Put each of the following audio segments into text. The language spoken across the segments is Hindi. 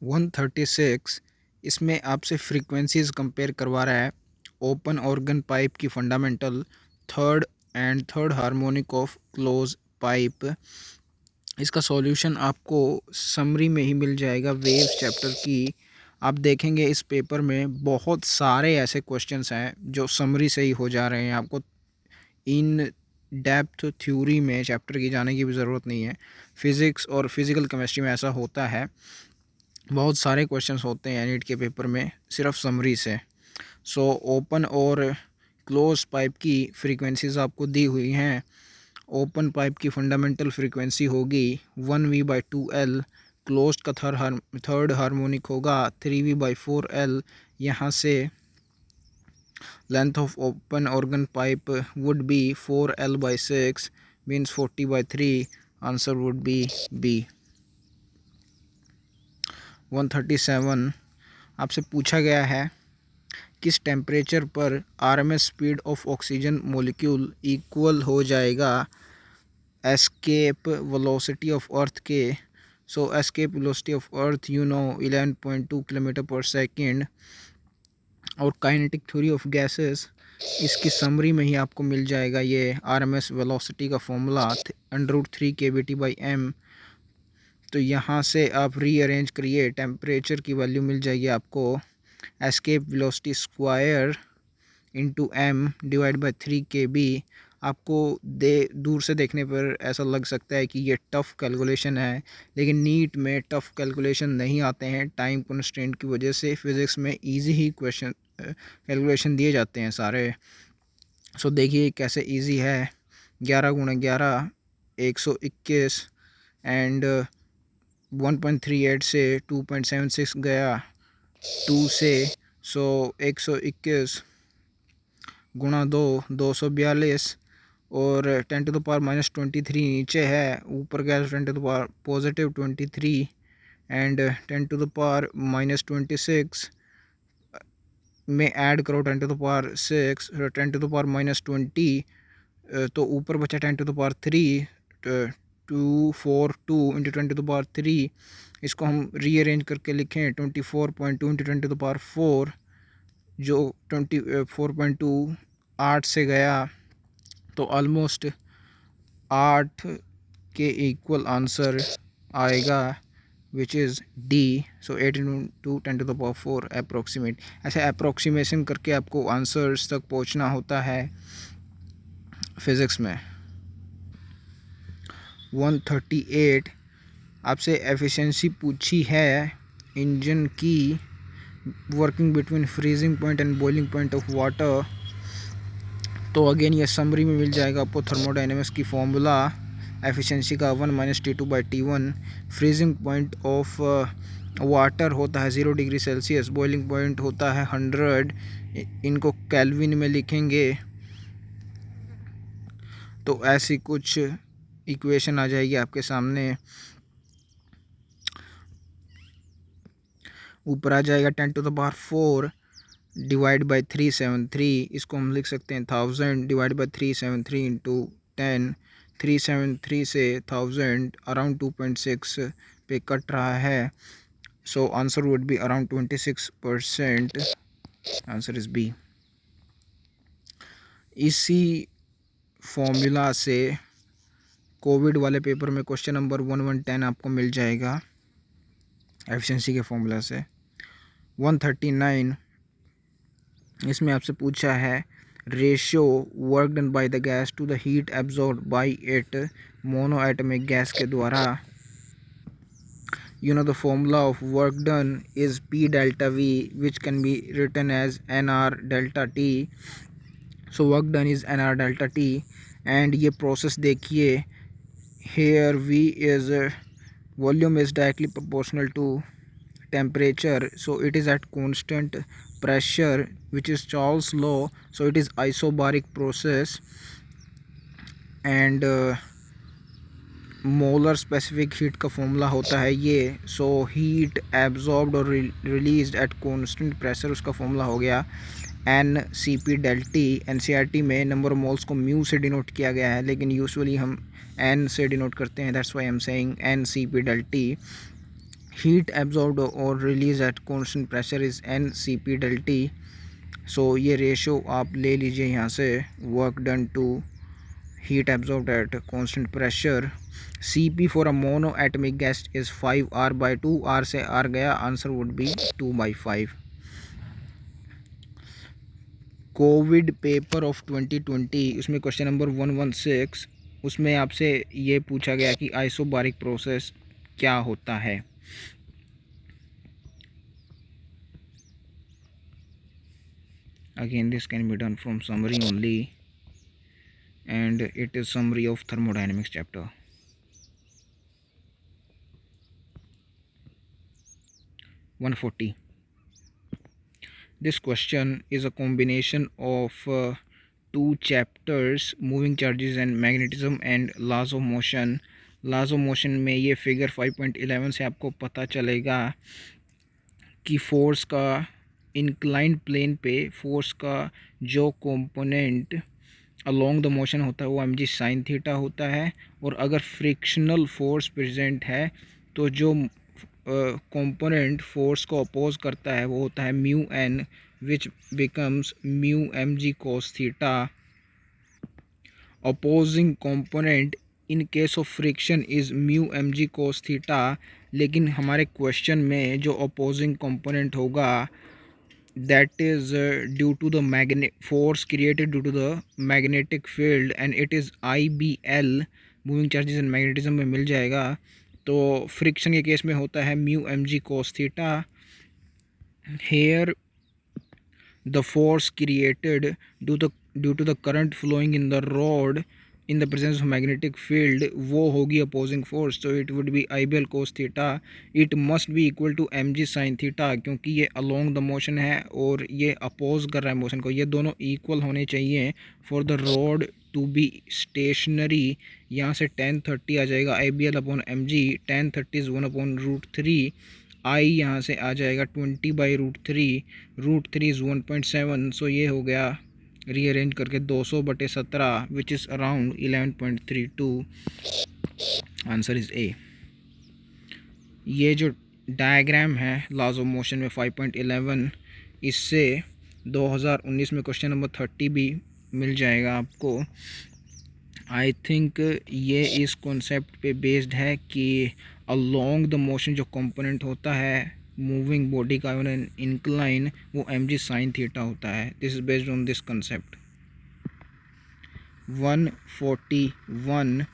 136 इसमें आपसे फ्रीक्वेंसीज कंपेयर करवा रहा है। ओपन ऑर्गन पाइप की fundamental, third harmonic of close pipe. इसका सॉल्यूशन आपको समरी में ही मिल जाएगा वेव्स चैप्टर की। आप देखेंगे इस पेपर में बहुत सारे ऐसे क्वेश्चंस हैं जो समरी से ही हो जा रहे हैं। आपको इन डेप्थ थ्योरी में चैप्टर की जाने की भी ज़रूरत नहीं है। फिज़िक्स और फिज़िकल केमिस्ट्री में ऐसा होता है, बहुत सारे क्वेश्चंस होते हैं नीट के पेपर में सिर्फ समरी से। सो ओपन और क्लोज पाइप की फ्रीक्वेंसीज आपको दी हुई हैं। ओपन पाइप की फंडामेंटल फ्रीक्वेंसी होगी 1v/2L। क्लोज्ड का थर्ड हार्मोनिक होगा 3v/4L। यहाँ से length of open organ pipe would be 4L/6 means 40/3। Answer would be B. 137 आपसे पूछा गया है किस टेम्परेचर पर RMS speed of oxygen molecule equal हो जाएगा एस्केप वेलोसिटी ऑफ अर्थ के। So escape velocity of earth 11.2 kilometre पर सेकेंड। और काइनेटिक थ्योरी ऑफ गैसेस, इसकी समरी में ही आपको मिल जाएगा ये आरएमएस वेलोसिटी का फॉर्मूला √3 kBT/m। तो यहाँ से आप रीअरेंज करिए, टेम्परेचर की वैल्यू मिल जाएगी आपको escape velocity square into m divide by 3 kb। आपको दूर से देखने पर ऐसा लग सकता है कि ये टफ़ कैलकुलेशन है, लेकिन नीट में टफ़ कैलकुलेशन नहीं आते हैं टाइम कंस्ट्रेंट की वजह से। फिज़िक्स में इजी ही क्वेश्चन कैलकुलेशन दिए जाते हैं सारे। सो देखिए कैसे इजी है। 11 × 11 121 एंड 1.38 से 2.76 गया 2 से। सो 121 गुणा 2 242 और 10⁻⁻23 नीचे है, ऊपर गया 10⁻⁻23 एंड 10⁻⁻26 में ऐड करो 10⁻6 10⁻⁻20 तो ऊपर बचा 10⁻3 242 इंटू 10⁻3। इसको हम रीअरेंज करके लिखें 24.2 इंटू 10⁻4 जो 24.2 8 से गया तो ऑलमोस्ट 8 के इक्वल आंसर आएगा which is D. So 8 into 10⁻4 approximate. ऐसे अप्रोक्सीमेशन करके आपको आंसर्स तक पहुंचना होता है फिज़िक्स में। 138 आपसे एफिशिएंसी पूछी है इंजन की working between freezing point and boiling point of water. तो अगेन ये समरी में मिल जाएगा आपको थर्मोडाइनमिक्स की फॉर्मूला एफिशिएंसी का 1 - T2/T1। Freezing point of water होता है 0 डिग्री सेल्सियस, बॉइलिंग पॉइंट होता है 100। इनको केल्विन में लिखेंगे तो ऐसी कुछ इक्वेशन आ जाएगी आपके सामने। ऊपर आ जाएगा 10⁻4 डिवाइड बाई 373। इसको हम लिख सकते हैं 1000 डिवाइड बाई 373 इंटू 10। 373 से 1000 अराउंड 2.6 पे कट रहा है। So answer would be around 26%। Answer is B. इसी फॉर्मूला से कोविड वाले पेपर में क्वेश्चन नंबर 1110 आपको मिल जाएगा एफिशिएंसी के फॉर्मूला से। 139 इसमें आपसे पूछा है ratio work done by the gas to the heat absorb by it monoatomic gas के द्वारा। The formula of work done is P delta V which can be written as NR delta T। So work done is NR delta T and ये प्रोसेस देखिए here V is volume is directly proportional to temperature, so it is at constant pressure which is Charles law, so it is isobaric process and molar specific heat का फॉर्मूला होता है ये। सो हीट एब्जॉर्ब्ड और रिलीज्ड एट कांस्टेंट प्रेशर, उसका फॉर्मूला हो गया NCP∆T। NCERT में नंबर ऑफ मोल्स को म्यू से डिनोट किया गया है, लेकिन यूजुअली हम N से डिनोट करते हैं, that's why I am saying NCP∆T। heat absorbed or released at constant pressure is NCP del T. So ये रेशो आप ले लीजिए यहाँ से, work done to heat absorbed at constant pressure. Cp for a monoatomic gas is 5R/2. R से R गया, answer would B 2/5. Covid paper of 2020, उसमें क्वेश्चन नंबर 116, उसमें आपसे ये पूछा गया कि आइसोबारिक प्रोसेस क्या होता है. Again, this can be done from summary only, and it is summary of thermodynamics chapter. 140. This question is a combination of two chapters, moving charges and magnetism and laws of motion. laws of motion में ये फिगर 5.11 से आपको पता चलेगा कि फोर्स का इंक्लाइंड प्लेन पे फोर्स का जो कंपोनेंट अलोंग द मोशन होता है वो mg sin थीटा होता है, और अगर फ्रिक्शनल फोर्स प्रेजेंट है तो जो कंपोनेंट फोर्स को अपोज करता है वो होता है mu N, which becomes mu mg cos theta. Opposing component in case of friction is mu mg cos theta. लेकिन हमारे क्वेश्चन में जो अपोजिंग कंपोनेंट होगा that is due to the force created due to the magnetic field and it is IBL, moving charges and magnetism में मिल जाएगा. तो फ्रिक्शन के केस में होता है mu mg cos theta. Here the force created due to the current flowing in the rod in the presence of magnetic field वो होगी अपोजिंग फोर्स. तो it would be IBL cos theta. It must be equal to mg sin theta, क्योंकि ये अलोंग द मोशन है और ये अपोज कर रहा है मोशन को. ये दोनों इक्वल होने चाहिए for the rod to be stationary. यहाँ से tan 30 आ जाएगा IBL upon mg. tan 30 is 1/√3. I यहाँ से आ जाएगा 20/√3. √3 इज़ 1.7. सो ये हो गया रीअरेंज करके 200/17 which is around 11.32. Answer is a. ये जो डायग्राम है लॉज ऑफ मोशन में 5.11, इससे 2019 में क्वेश्चन नंबर 30 भी मिल जाएगा आपको. आई थिंक ये इस कॉन्सेप्ट पे बेस्ड है कि अलोंग द मोशन जो कंपोनेंट होता है मूविंग बॉडी का इंक्लाइन वो mg sin थीटा होता है. This is based on this concept. 141,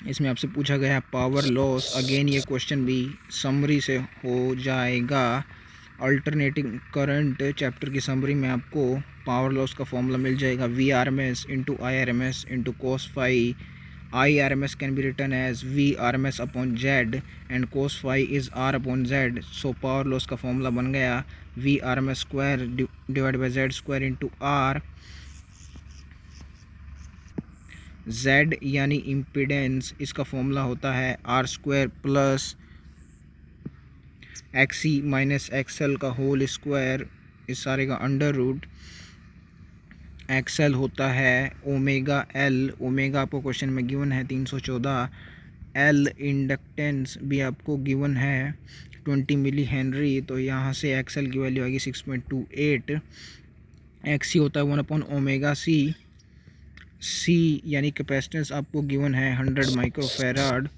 इसमें आपसे पूछा गया है पावर लॉस. अगेन ये क्वेश्चन भी समरी से हो जाएगा. अल्टरनेटिंग करंट चैप्टर की समरी में आपको पावर लॉस का फॉर्मूला मिल जाएगा VRMS into IRMS into cos phi. IRMS can be written as VRMS upon Z and cos phi is R upon Z. So power loss का फॉर्मूला बन गया VRMS square divide by Z square into R. Z यानी इम्पिडेंस, इसका फॉर्मूला होता है R square plus XC minus XL का होल स्क्वायर, इस सारे का अंडर रूट. XL होता है ओमेगा L. ओमेगा आपको क्वेश्चन में गिवन है 314. L इंडक्टेंस भी आपको गिवन है 20 मिली हेनरी. तो यहाँ से XL की वैल्यू आएगी 6.28. XC होता है 1/ओमेगा C. C यानी कैपेसिटेंस आपको गिवन है 100 माइक्रोफेराड.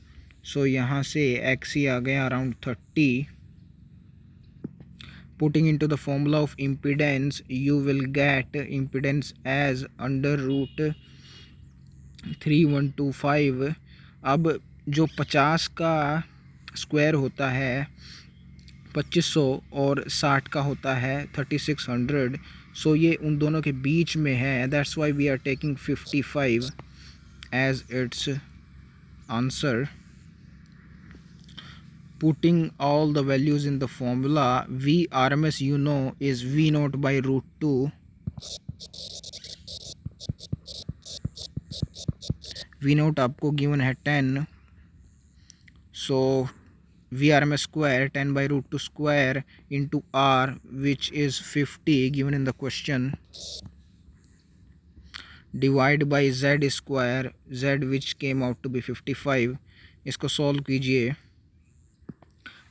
सो यहाँ से XC आ गया around 30. Putting into the formula of impedance, you will get impedance as under root 3125. अब जो 50 का स्क्वायर होता है 2500 और 60 का होता है 3600. सो ये उन दोनों के बीच में है. That's why we are taking 55 as its answer. Putting all the values in the formula, VRMS you know is V0 by √2. V0 आपको गिवन है 10. सो VRMS square 10 by √2 square into R which is 50 given in the question. Divide by Z square, Z which came out to be 55. इसको सॉल्व कीजिए.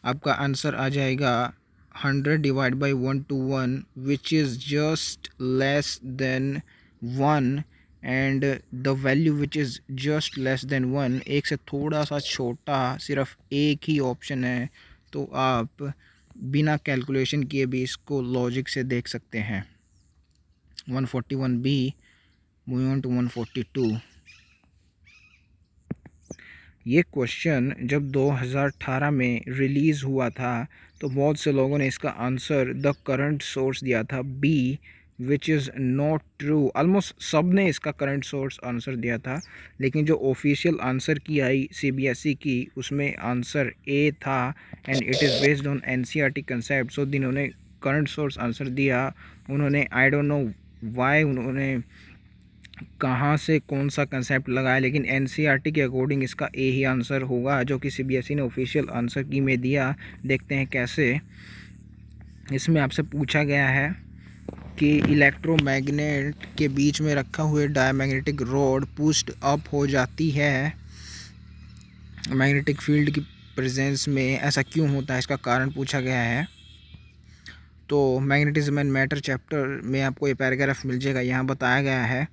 आपका आंसर आ जाएगा 100 divide by 1 to 1 which is just less than 1 and the value which is just less than 1 एक से थोड़ा सा छोटा सिर्फ एक ही ऑप्शन है, तो आप बिना कैलकुलेशन किए भी इसको लॉजिक से देख सकते हैं। 141B, moving on to 142। ये क्वेश्चन जब 2018 में रिलीज़ हुआ था तो बहुत से लोगों ने इसका आंसर द करंट सोर्स दिया था B, which is not true. Almost सब ने इसका करंट सोर्स आंसर दिया था, लेकिन जो ऑफिशियल आंसर की आई सीबीएसई की उसमें आंसर ए था and it is based on NCERT concept. So जिन्होंने करंट सोर्स आंसर दिया उन्होंने आई डोंट नो वाई उन्होंने कहाँ से कौन सा कंसेप्ट लगाया, लेकिन एनसीईआरटी के अकॉर्डिंग इसका ए ही आंसर होगा जो कि सीबीएसई ने ऑफिशियल आंसर की में दिया। देखते हैं कैसे। इसमें आपसे पूछा गया है कि इलेक्ट्रोमैग्नेट के बीच में रखा हुए डायमैग्नेटिक रॉड पुश्ड अप हो जाती है मैग्नेटिक फील्ड की प्रेजेंस में, ऐसा क्यों होता है, इसका कारण पूछा गया है। तो मैग्नेटिज्म एंड मैटर चैप्टर में आपको ये पैराग्राफ मिल जाएगा। यहाँ बताया गया है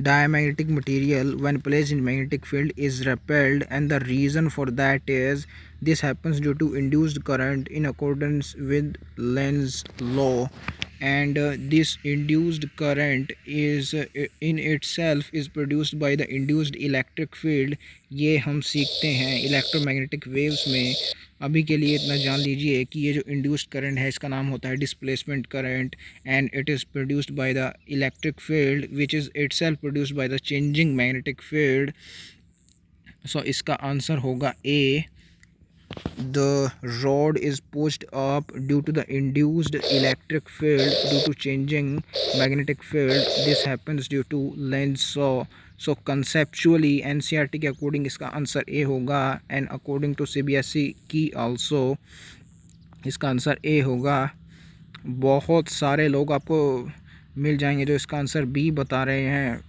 diamagnetic material when placed in magnetic field is repelled, and the reason for that is this happens due to induced current in accordance with Lenz's law, and this induced current is in itself is produced by the induced electric field। ये हम सीखते हैं इलेक्ट्रोमैग्नेटिक वेव्स में। अभी के लिए इतना जान लीजिए कि ये जो इंड्यूस्ड करंट है इसका नाम होता है displacement current, and it is produced by the electric field which is itself produced by the changing magnetic field. So इसका आंसर होगा A. The rod is pushed up due to the induced electric field due to changing magnetic field. This happens due to Lenz's law. So conceptually NCERT के अकॉर्डिंग इसका आंसर ए होगा, एंड अकॉर्डिंग टू सीबीएसई की आल्सो इसका आंसर ए होगा। बहुत सारे लोग आपको मिल जाएंगे जो इसका आंसर बी बता रहे हैं,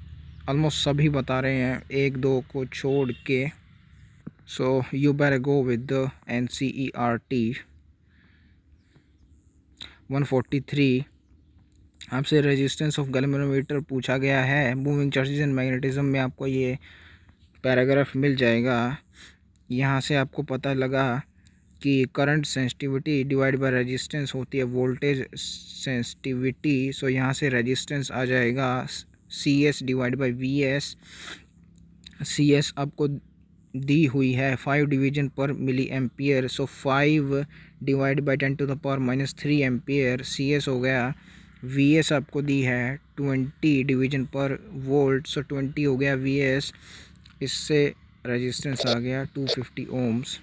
ऑलमोस्ट सभी बता रहे हैं एक दो को छोड़ के। So you better go with the NCERT। 143 आपसे रेजिस्टेंस ऑफ गैल्वेनोमीटर पूछा गया है। मूविंग चार्जेस एंड मैग्नेटिज्म में आपको ये पैराग्राफ मिल जाएगा। यहाँ से आपको पता लगा कि current sensitivity divide by resistance होती है वोल्टेज सेंसिटिविटी। सो यहाँ से रेजिस्टेंस आ जाएगा CS divide by VS। CS आपको दी हुई है 5 डिवीजन पर मिली ampere. So 5 divide by 10⁻³ ampere CS हो गया। VS आपको दी है 20 डिवीजन पर वोल्ट। सो 20 हो गया VS। इससे रेजिस्टेंस आ गया 250 ओम्स।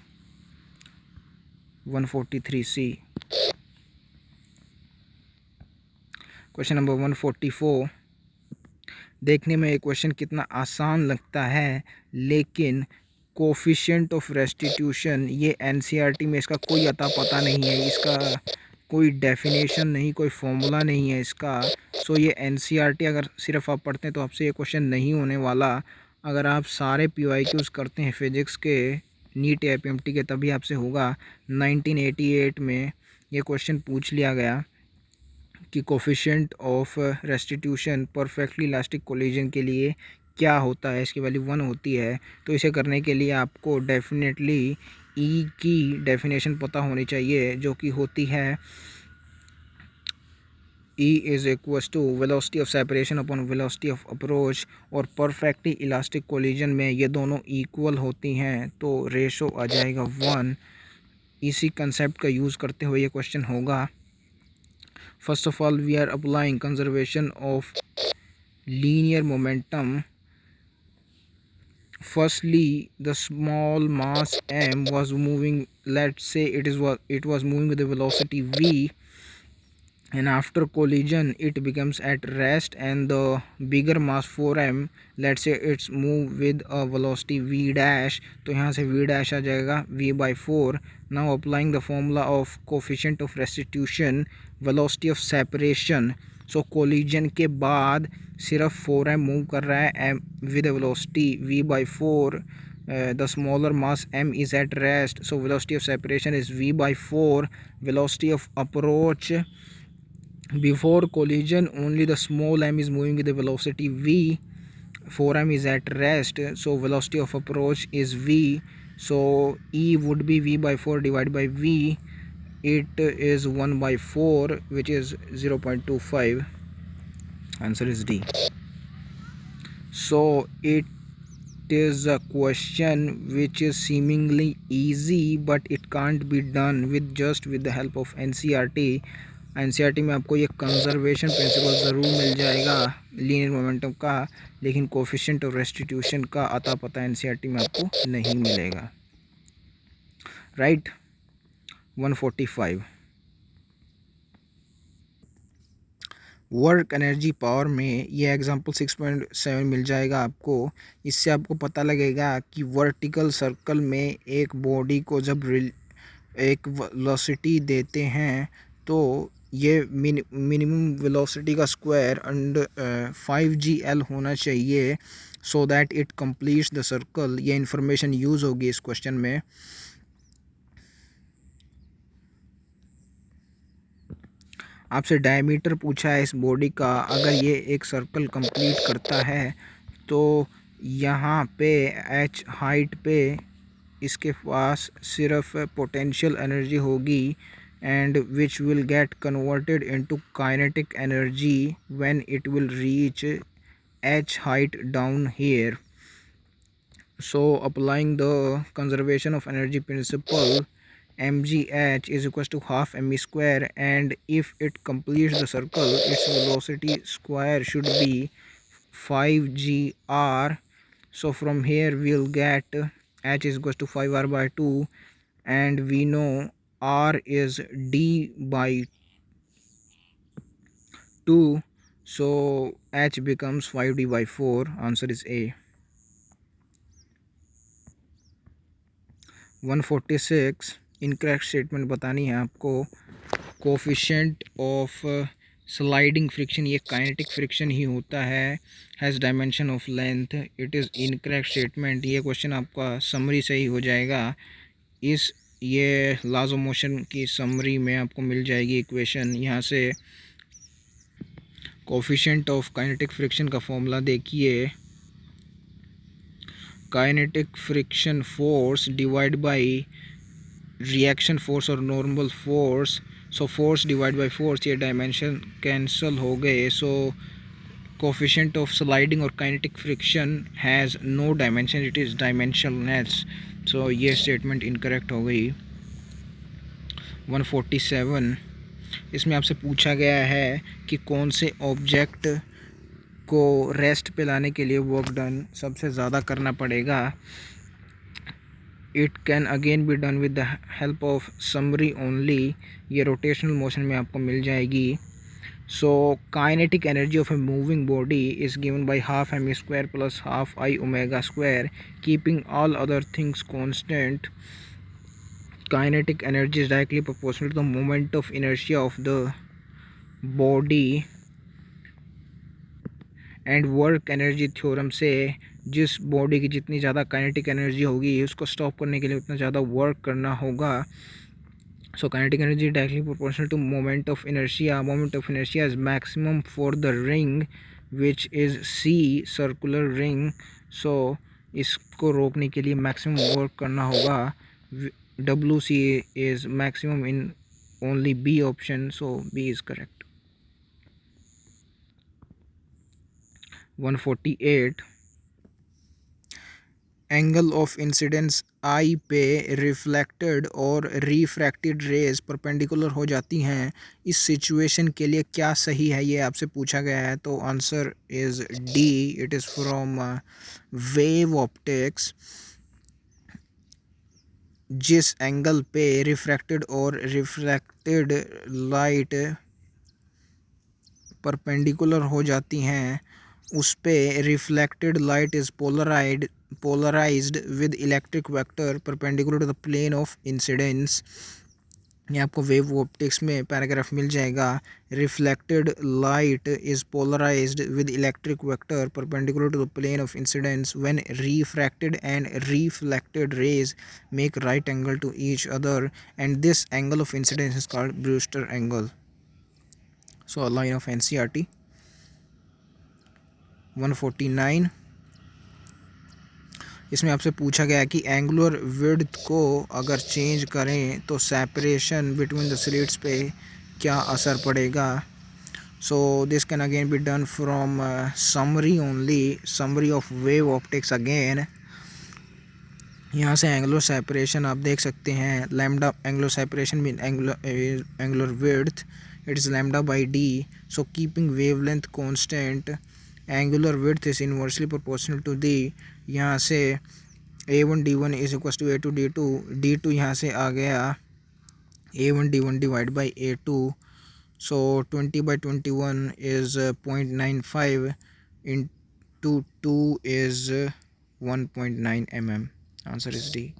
143C। Question number 144। देखने में ये क्वेश्चन कितना आसान लगता है, लेकिन कोफिशिएंट ऑफ रेस्टिट्यूशन ये एनसीईआरटी में इसका कोई अता पता नहीं है, इसका कोई डेफिनेशन नहीं, कोई फॉर्मूला नहीं है इसका। सो ये एनसीईआरटी अगर सिर्फ आप पढ़ते हैं तो आपसे ये क्वेश्चन नहीं होने वाला। अगर आप सारे PYQs करते हैं फिज़िक्स के नीट या PMT के तभी आपसे होगा। 1988 में ये क्वेश्चन पूछ लिया गया कि coefficient of restitution perfectly elastic collision के लिए क्या होता है, इसकी वैल्यू 1 होती है। तो इसे करने के लिए आपको डेफिनेटली ई की डेफिनेशन पता होनी चाहिए, जो कि होती है E is equals to velocity of separation upon velocity of approach. और परफेक्टली इलास्टिक कोलिजन में ये दोनों इक्वल होती हैं, तो रेशो आ जाएगा 1। इसी कंसेप्ट का यूज़ करते हुए ये क्वेश्चन होगा। First of all we are applying conservation of linear momentum. Firstly, the small mass m was moving, let's say it was moving with the velocity v, and after collision it becomes at rest, and the bigger mass 4m, let's say it's move with a velocity v dash। तो यहाँ से v dash आ जाएगा v/4। now applying the formula of coefficient of restitution, velocity of separation। So collision के बाद सिर्फ 4m मूव कर रहा है with velocity v/4। the smaller mass m is at rest, so velocity of separation is v by 4. Velocity of approach before collision, only the small m is moving with the velocity v. 4m is at rest, so velocity of approach is v, so e would be v by 4 divided by v. It is 1 by 4, which is 0.25. Answer is D. So it is a question which is seemingly easy, but it can't be done with the help of NCERT. NCERT में आपको ये कंजर्वेशन प्रिंसिपल ज़रूर मिल जाएगा लीनियर मोमेंटम का, लेकिन कोफिशिएंट और रेस्टिट्यूशन का अता पता एनसीईआरटी में आपको नहीं मिलेगा। राइट। 145 वर्क एनर्जी पावर में ये एग्जांपल 6.7 मिल जाएगा आपको। इससे आपको पता लगेगा कि वर्टिकल सर्कल में एक बॉडी को जब एक वेलोसिटी देते हैं तो ये मिनिमम वेलोसिटी का स्क्वायर अंडर 5gl होना चाहिए, so that it completes the circle. ये इन्फॉर्मेशन यूज़ होगी इस क्वेश्चन में। आपसे डायमीटर पूछा है इस बॉडी का। अगर ये एक सर्कल कंप्लीट करता है तो यहाँ पे h हाइट पे इसके पास सिर्फ पोटेंशियल एनर्जी होगी, and which will get converted into kinetic energy when it will reach h height down here. So applying the conservation of energy principle, mgh is equals to half me square, and if it completes the circle, its velocity square should be 5gr. So from here we'll get h is equals to 5r by 2, and we know r is d by 2, so h becomes 5d by 4. Answer is A. 146 incorrect statement बतानी है आपको। कोफिशिएंट ऑफ स्लाइडिंग फ्रिक्शन, ये काइनेटिक फ्रिक्शन ही होता है, has dimension of length. It is incorrect statement. ये क्वेश्चन आपका समरी से ही हो जाएगा। इस ये लॉज ऑफ मोशन की समरी में आपको मिल जाएगी इक्वेशन। यहाँ से कोफिशिएंट ऑफ काइनेटिक फ्रिक्शन का फॉर्मूला देखिए, kinetic friction force divide by reaction force और normal force. So force divide by force, ये डायमेंशन कैंसिल हो गए। सो कोफिशिएंट ऑफ स्लाइडिंग और kinetic friction has no dimension, it is dimensionless. So ये स्टेटमेंट इनकरेक्ट हो गई। 147 इसमें आपसे पूछा गया है कि कौन से ऑब्जेक्ट को रेस्ट पे लाने के लिए वर्क डन सबसे ज़्यादा करना पड़ेगा। It can again be done with the help of summary only. ये रोटेशनल मोशन में आपको मिल जाएगी। So kinetic energy of a moving body is given by half m square plus half I omega square, keeping all other things constant. Kinetic energy is directly proportional to the moment of inertia of the body, and work energy theorem से जिस बॉडी की जितनी ज़्यादा काइनेटिक एनर्जी होगी उसको स्टॉप करने के लिए उतना ज़्यादा वर्क करना होगा। So kinetic energy directly proportional to moment of inertia. Moment of inertia is maximum for the ring which is C, circular ring. So इसको रोकने के लिए मैक्सिमम वर्क करना होगा। WC is maximum in only B option, so B is correct. 148 angle of incidence I पे रिफ्लेक्टेड और रिफ्रैक्टेड रेज परपेंडिकुलर हो जाती हैं। इस सिचुएशन के लिए क्या सही है, ये आपसे पूछा गया है। तो answer is D, it is from wave optics. जिस एंगल पे रिफ्रैक्टेड और रिफ्रैक्टेड लाइट परपेंडिकुलर हो जाती हैं उस पे reflected light is polarised with electric vector perpendicular to the plane of incidence. ये आपको वेव ऑप्टिक्स में पैराग्राफ मिल जाएगा। Reflected light is polarised with electric vector perpendicular to the plane of incidence when refracted and reflected rays make right angle to each other and this angle of incidence is called Brewster angle. So a line of NCERT 149। इसमें आपसे पूछा गया है कि एंगुलर विड्थ को अगर चेंज करें तो सेपरेशन बिटवीन द स्लिट्स पे क्या असर पड़ेगा। So this can again be done from summary only, summary of wave optics again. यहाँ से एंगुलर सेपरेशन आप देख सकते हैं, lambda angular separation mean angular width it is lambda by D. So keeping wavelength constant angular width is inversely proportional to D. यहाँ से A1 D1 is equal to A2 D2 यहाँ से आ गया A1 D1 divide by A2। So 20/21 is 0.95 into 2 is 1.9 mm। Answer is D.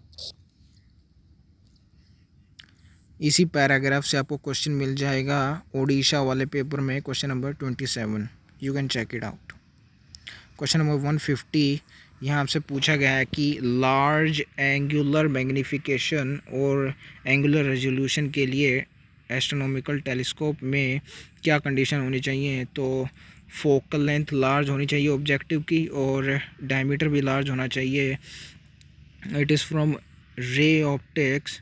इसी पैराग्राफ से आपको क्वेश्चन मिल जाएगा ओडिशा वाले पेपर में, question number 27। You can check it out. Question number 150 यहाँ आपसे पूछा गया है कि लार्ज एंगुलर मैग्नीफिकेशन और एंगुलर रेजोल्यूशन के लिए एस्ट्रोनॉमिकल टेलीस्कोप में क्या कंडीशन होनी चाहिए। तो फोकल लेंथ लार्ज होनी चाहिए ऑब्जेक्टिव की और डायमीटर भी लार्ज होना चाहिए। It is from ray optics.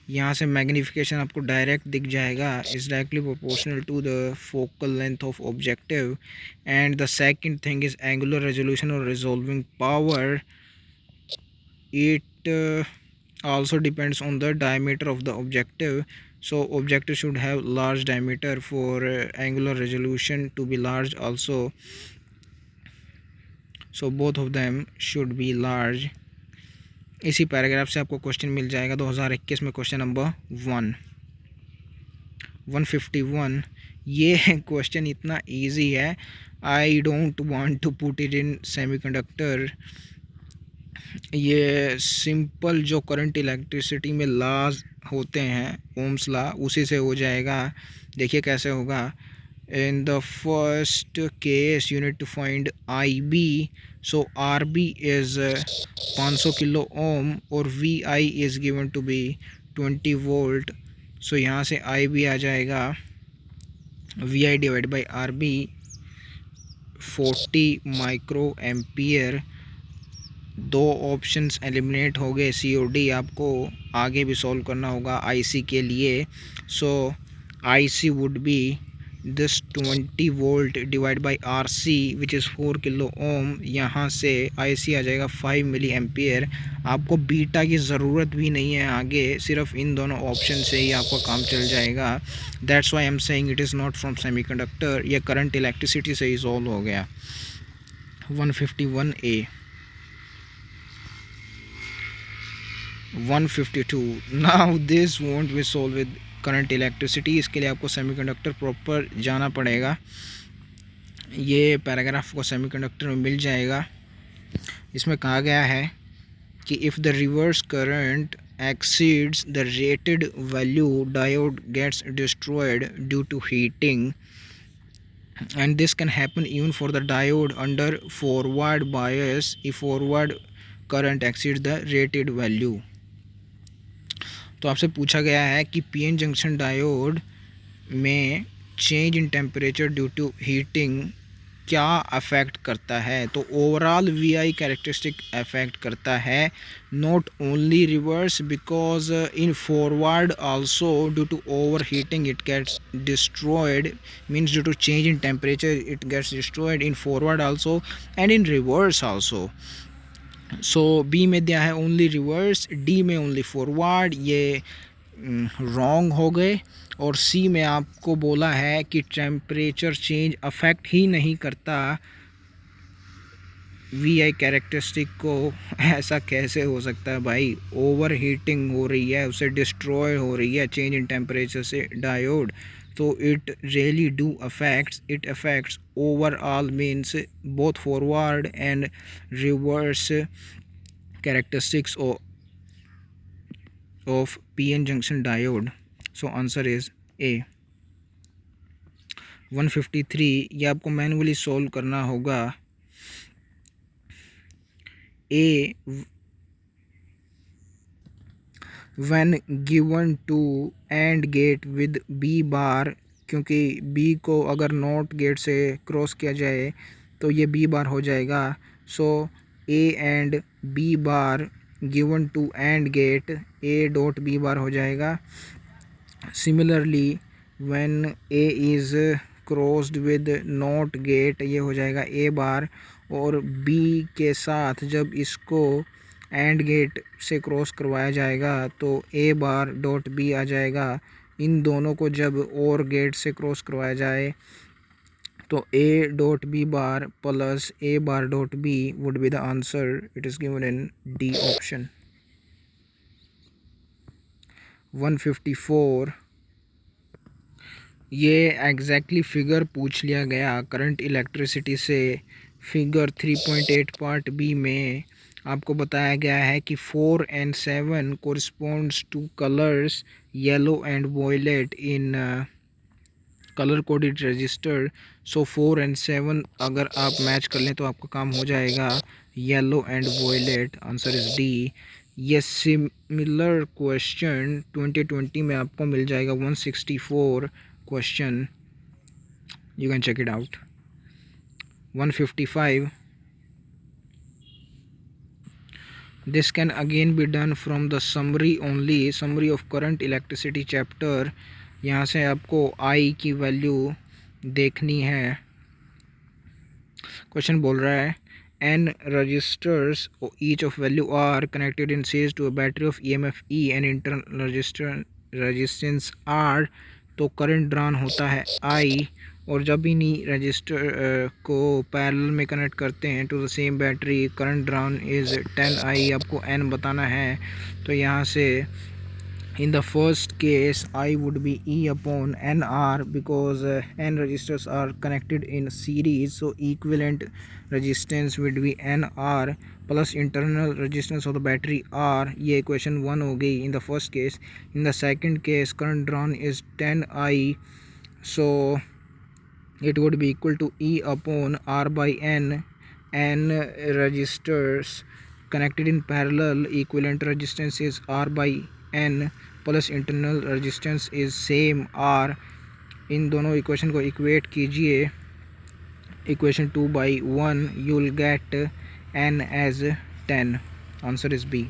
यहाँ से मैग्नीफिकेशन आपको डायरेक्ट दिख जाएगा, is directly proportional to the focal length of objective. And the second thing is angular resolution और resolving power. It also depends on the diameter of the objective. So objective should have large diameter for angular resolution to be large also. So both of them should be large. इसी पैराग्राफ से आपको क्वेश्चन मिल जाएगा 2021 में, क्वेश्चन नंबर 151। ये क्वेश्चन इतना इजी है, I don't want to put it in semiconductor. ये सिंपल जो करंट इलेक्ट्रिसिटी में लॉज होते हैं, ओम्स लॉ, उसी से हो जाएगा। देखिए कैसे होगा। In the first case you need to find I B. So R B is 500 kilo ohm और V I is given to be 20 volt. So यहाँ से आई बी आ जाएगा V I divide by R B 40 micro ampere. दो ऑप्शंस एलिमिनेट हो गए, सी और डी। आपको आगे भी सॉल्व करना होगा आईसी के लिए। So IC would be this 20 volt divide by RC which is 4 kilo ohm. यहाँ से आईसी आ जाएगा 5 मिली एम्पियर। आपको बीटा की ज़रूरत भी नहीं है आगे, सिर्फ इन दोनों ऑप्शन से ही आपका काम चल जाएगा। That's why I am saying it is not from semiconductor. ये करंट इलेक्ट्रिसिटी से ही सॉल्व हो गया। 151A। 152। Now this won't be solve with current electricity. इसके लिए आपको सेमीकंडक्टर प्रॉपर जाना पड़ेगा। ये पैराग्राफ को सेमीकंडक्टर में मिल जाएगा। इसमें कहा गया है कि if the reverse current exceeds the rated value diode gets destroyed due to heating, and this can happen even for the diode under forward bias if forward current exceeds the rated value। तो आपसे पूछा गया है कि पीएन जंक्शन डायोड में change in temperature due to heating क्या अफेक्ट करता है। तो ओवरऑल वीआई कैरेक्टरिस्टिक अफेक्ट करता है, not only reverse, because in forward also due to over heating it gets destroyed, means due to change in temperature it gets destroyed in forward also and in reverse also. So B में दिया है ओनली रिवर्स, डी में ओनली फॉरवर्ड, ये रॉन्ग हो गए। और सी में आपको बोला है कि टेम्परेचर चेंज अफेक्ट ही नहीं करता वी आई कैरेक्टरिस्टिक को। ऐसा कैसे हो सकता है भाई, ओवर हीटिंग हो रही है, उसे डिस्ट्रॉय हो रही है चेंज इन टेम्परेचर से डायोड। तो it really do affects, it affects overall, means both forward and reverse characteristics of PN junction diode. So answer is A. 153, ये आपको मैनुअली सॉल्व करना होगा। A when given to AND gate with B bar, क्योंकि बी को अगर नॉट गेट से क्रॉस किया जाए तो ये बी बार हो जाएगा। So A and B bar given to AND gate, A dot B bar हो जाएगा। Similarly when A is crossed with not gate, ये हो जाएगा ए बार। और बी के साथ जब इसको एंड गेट से क्रॉस करवाया जाएगा तो ए बार डॉट बी आ जाएगा। इन दोनों को जब और गेट से क्रॉस करवाया जाए तो A dot B bar plus A bar dot B would be the answer. It is given in D option. 154, ये एग्जैक्टली फिगर पूछ लिया गया करंट इलेक्ट्रिसिटी से। फिगर 3.8 पार्ट बी में आपको बताया गया है कि 4 and 7 corresponds to colours yellow and violet in colour coded resistor. So 4 and 7 अगर आप मैच कर लें तो आपका काम हो जाएगा yellow and violet. Answer is D. ये सिमिलर क्वेश्चन 2020 में आपको मिल जाएगा 164 question, you can check it out. 155, this can again be done from the summary only, summary of current electricity chapter। यहाँ से आपको I की वैल्यू देखनी है। क्वेश्चन बोल रहा है n registers each of value r connected in series to a battery of EMF E and internal resistance R। तो करंट ड्रॉन होता है I, और जब इन्हीं रजिस्टर को पैरेलल में कनेक्ट करते हैं to the same battery, current drawn is 10I। आपको n बताना है। तो यहाँ से in the first case I would be E upon NR because n resistors are connected in series, so equivalent resistance would be NR plus internal resistance of the battery R। ये equation 1 हो गई in the first case। in the second case current drawn is 10I, so it would be equal to E upon R by N। n resistors connected in parallel, equivalent resistance is R by N plus internal resistance is same R। इन दोनों इक्वेशन को इक्वेट कीजिए, equation 2/1, you will get n as 10। Answer is B.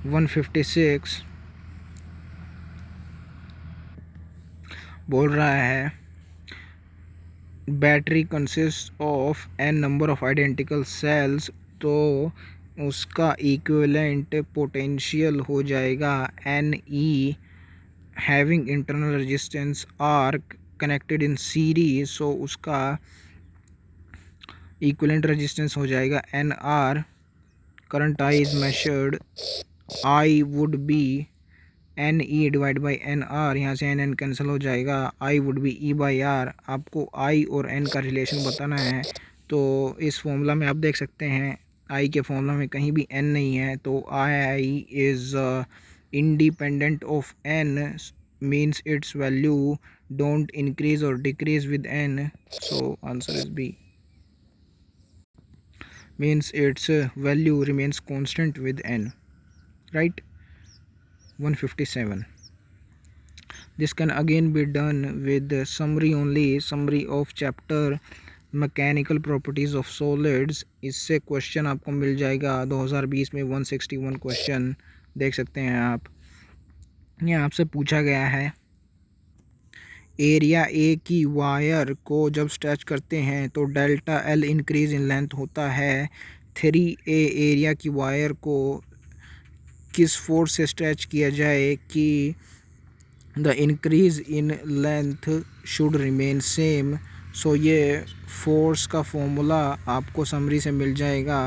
156 बोल रहा है battery consist of n number of identical cells, तो उसका इक्विवेलेंट पोटेंशियल हो जाएगा NE having internal resistance R connected in series. So उसका इक्विवेलेंट रेजिस्टेंस हो जाएगा NR। Current I is measured, I would be NE divide by NR। यहाँ से NN कैंसिल हो जाएगा, I would B E by R। आपको I और N का रिलेशन बताना है। तो इस फॉर्मूला में आप देख सकते हैं I के फॉर्मूला में कहीं भी N नहीं है, तो I is independent of N, means its value don't increase और decrease with N। So answer is B, means its value remains constant with N, right. 157, this can again be done with summary only, summary of chapter mechanical properties of solids. इससे क्वेश्चन आपको मिल जाएगा 2020 में 161 क्वेश्चन, देख सकते हैं आप। यहाँ आपसे पूछा गया है एरिया ए की वायर को जब स्ट्रेच करते हैं तो delta L increase in length होता है। 3A एरिया की वायर को किस फोर्स से स्ट्रेच किया जाए कि the increase in length should remain same. So ये फोर्स का फॉर्मूला आपको समरी से मिल जाएगा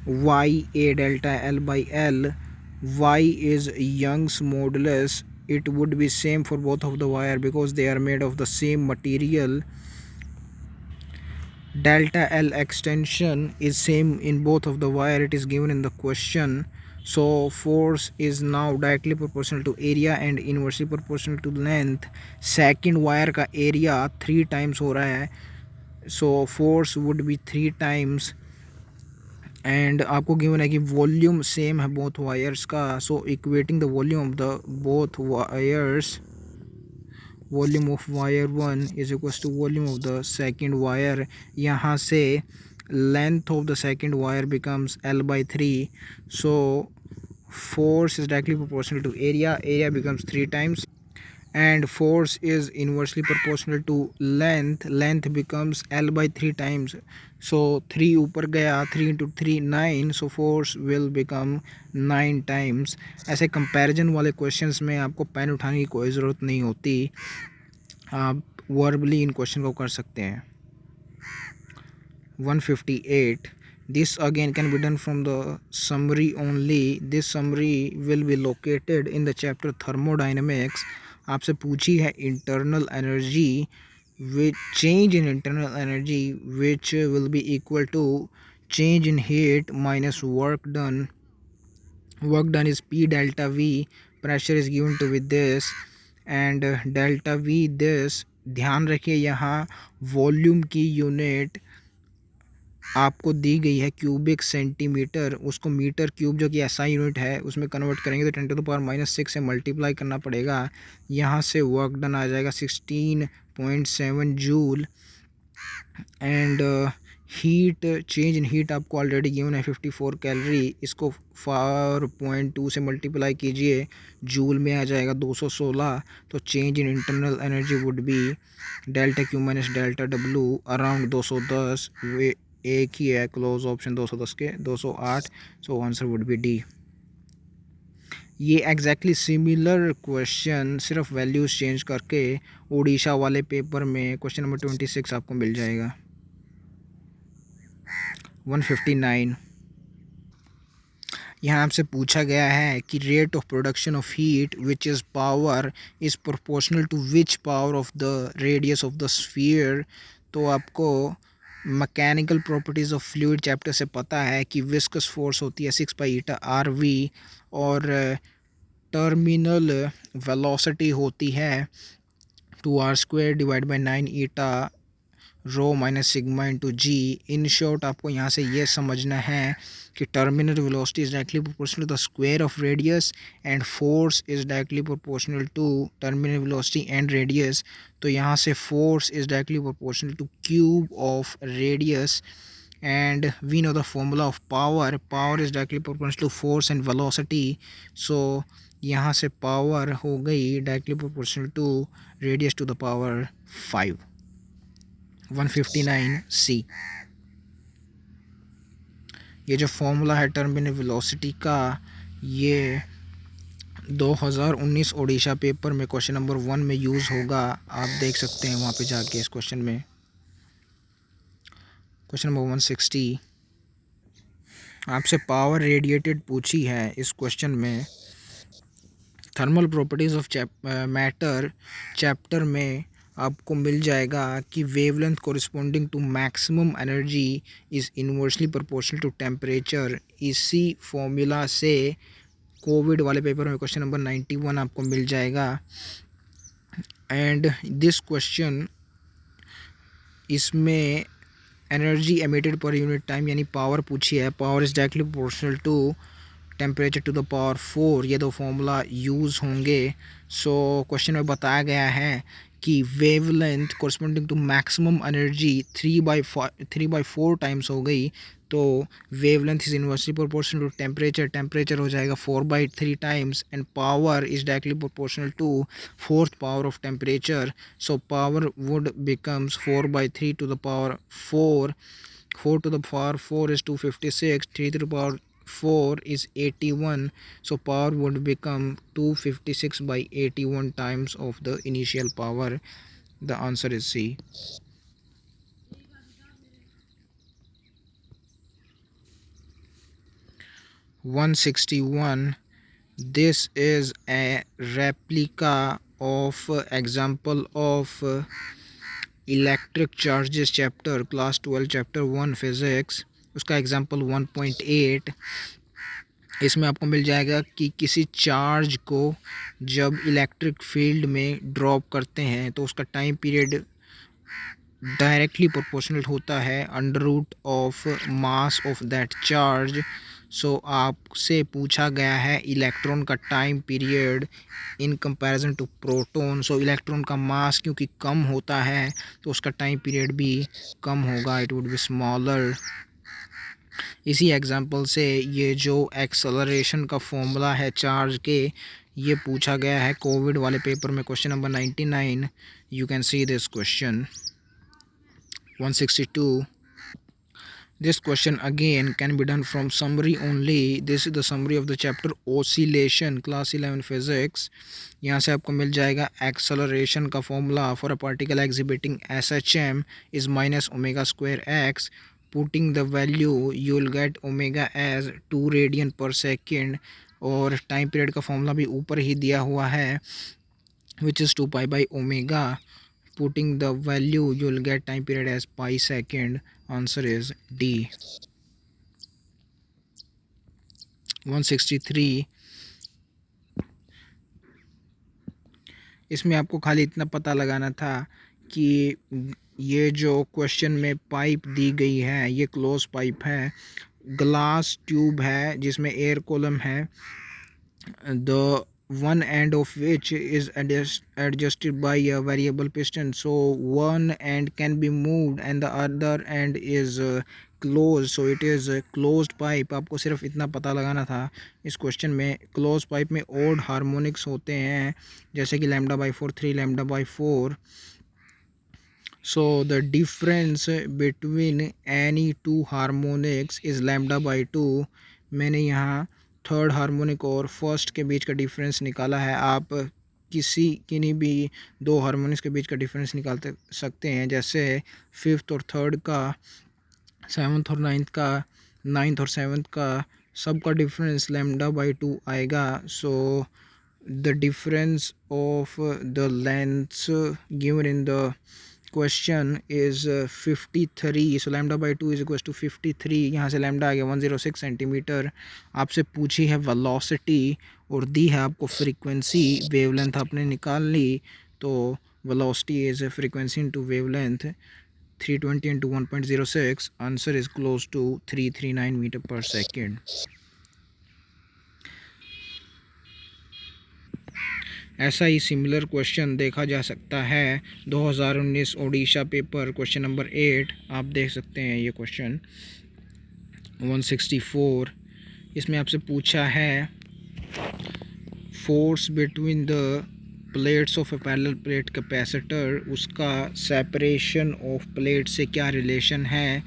Y A delta L by L। Y is Young's modulus, it would be same for both of the wire because they are made of the same material। delta L extension is same in both of the wire, it is given in the question। So force is now directly proportional to area and inversely proportional to length. Second wire का एरिया 3 times हो रहा है, so force would be 3 times. And आपको गिवन है कि वॉल्यूम सेम है बोथ वायर्स का, so equating the volume of the both wires, volume of wire one is equals to volume of the second wire. यहाँ से length of the second wire becomes L/3. So force is directly proportional to area becomes 3 times, and force is inversely proportional to length becomes L/3 times. So 3 ऊपर गया, 3 into 3 9, so force will become 9 times. ऐसे कंपैरिजन वाले क्वेश्चंस में आपको पेन उठाने की कोई ज़रूरत नहीं होती, आप वर्बली इन क्वेश्चन को कर सकते हैं. 158. This again can be done from the summary only. This summary will be located in the chapter thermodynamics. आपसे पूछी है internal energy, which change in internal energy which will be equal to change in heat minus work done. Work done is P delta V. Pressure is given to with this and delta V this. ध्यान रखिए यहाँ वॉल्यूम की यूनिट आपको दी गई है क्यूबिक सेंटीमीटर, उसको मीटर क्यूब जो कि एसआई यूनिट है उसमें कन्वर्ट करेंगे तो 10⁻⁻6 से मल्टीप्लाई करना पड़ेगा. यहाँ से वर्क डन आ जाएगा 16.7 joule. And heat change in heat आपको ऑलरेडी गिवन है 54 कैलोरी. इसको 4.2 से मल्टीप्लाई कीजिए, जूल में आ जाएगा 216. तो change in internal energy would be delta Q minus delta W around 210. वे एक ही है क्लोज ऑप्शन 210 के 208. सो आंसर वुड बी डी. ये एग्जैक्टली सिमिलर क्वेश्चन सिर्फ वैल्यूज़ चेंज करके उड़ीसा वाले पेपर में क्वेश्चन नंबर 26 आपको मिल जाएगा. 159. यहाँ आपसे पूछा गया है कि rate of production of heat which is power is proportional to which power of the radius of the sphere. तो आपको mechanical properties of fluid chapter से पता है कि विस्कस फोर्स होती है 6π/RV और टर्मिनल वेलोसिटी होती है 2r² divide by 9 rho minus sigma into g. In short आपको यहाँ से ये समझना है कि terminal velocity is directly proportional to the square of radius and force is directly proportional to terminal velocity and radius. तो यहाँ से force is directly proportional to cube of radius and we know the formula of power is directly proportional to force and velocity. so यहाँ से पावर हो गई directly proportional to radius to the power 5. 159 C. ये जो फॉर्मूला है टर्मिनल वेलोसिटी का, ये 2019 ओडिशा पेपर में क्वेश्चन नंबर 1 में यूज़ होगा. आप देख सकते हैं वहाँ पे जाके इस क्वेश्चन में. Question number 160. आपसे पावर रेडिएटेड पूछी है इस क्वेश्चन में. Thermal properties of matter chapter में आपको मिल जाएगा कि wavelength corresponding to maximum energy is inversely proportional to temperature. इसी फॉर्मूला से कोविड वाले पेपर में क्वेश्चन नंबर 91 आपको मिल जाएगा. एंड दिस क्वेश्चन, इसमें एनर्जी एमिटेड पर यूनिट टाइम यानी पावर पूछी है. Power is directly proportional to temperature to the power 4. ये दो फॉर्मूला यूज़ होंगे. सो क्वेश्चन में बताया गया है कि wavelength corresponding to maximum energy 3/4 times हो गई. तो wavelength is inversely proportional to temperature हो जाएगा 4/3 times and power is directly proportional to 4th power of temperature. So power would becomes 4/3 to the power 4. 4 to the power 4 is 256. 3 to the power 4 is 81. So power would become 256 by 81 times of the initial power. The answer is C. 161. This is a replica of example of electric charges chapter class 12 chapter 1 physics. उसका एग्जांपल 1.8. इसमें आपको मिल जाएगा कि किसी चार्ज को जब इलेक्ट्रिक फील्ड में ड्रॉप करते हैं तो उसका टाइम पीरियड डायरेक्टली प्रोपोर्शनल होता है under root of mass of that charge. So आपसे पूछा गया है इलेक्ट्रॉन का time period in comparison to proton. So electron का मास क्योंकि कम होता है तो उसका टाइम पीरियड भी कम होगा, इट वुड बी स्मॉलर। इसी एग्जांपल से ये जो एक्सेलरेशन का फॉर्मूला है चार्ज के, ये पूछा गया है कोविड वाले पेपर में, question number 99। You can see this question 162. This question again can be done from summary only. This is the summary of the chapter oscillation, class 11 physics. यहाँ से आपको मिल जाएगा acceleration का formula for a particle exhibiting SHM is minus omega square x. Putting the value you will get omega as 2 radian per second, और टाइम पीरियड का फॉर्मूला भी ऊपर ही दिया हुआ है which is 2 pi by omega. Putting the value you will get time period as pi second. Answer is D. 163. इसमें आपको खाली इतना पता लगाना था कि ये जो क्वेश्चन में पाइप दी गई है ये क्लोज पाइप है, ग्लास ट्यूब है जिसमें एयर कॉलम है, the one end of which is adjusted by a variable piston. So one end can be moved and the other end is closed, so it is a closed pipe. आपको सिर्फ इतना पता लगाना था इस क्वेश्चन में। क्लोज पाइप में ओड हार्मोनिक्स होते हैं जैसे कि lambda by 4, 3 lambda by 4. So the difference between any two harmonics is lambda by 2. मैंने यहाँ थर्ड हार्मोनिक और फर्स्ट के बीच का डिफरेंस निकाला है। आप किन्हीं भी दो हार्मोनिक्स के बीच का डिफरेंस निकाल सकते हैं, जैसे फिफ्थ और थर्ड का, सेवन्थ और नाइन्थ का, नाइन्थ और सेवन्थ का, सब का डिफरेंस लैम्डा बाई 2 आएगा. So the difference of the lengths given in the question is 53. So lambda by 2 is equal to 53. यहाँ से लैम्डा आ गया 106 सेंटीमीटर. आपसे पूछी है वेलोसिटी और दी है आपको फ्रीक्वेंसी. वेवलेंथ आपने निकाल ली, तो velocity is frequency into wavelength. 320 into 1.06. Answer is close to 339 meter per second. ऐसा ही सिमिलर क्वेश्चन देखा जा सकता है 2019 ओडिशा पेपर क्वेश्चन नंबर 8. आप देख सकते हैं ये क्वेश्चन 164. इसमें आपसे पूछा है force between the plates of A parallel plate capacitor, उसका सेपरेशन ऑफ प्लेट से क्या रिलेशन है.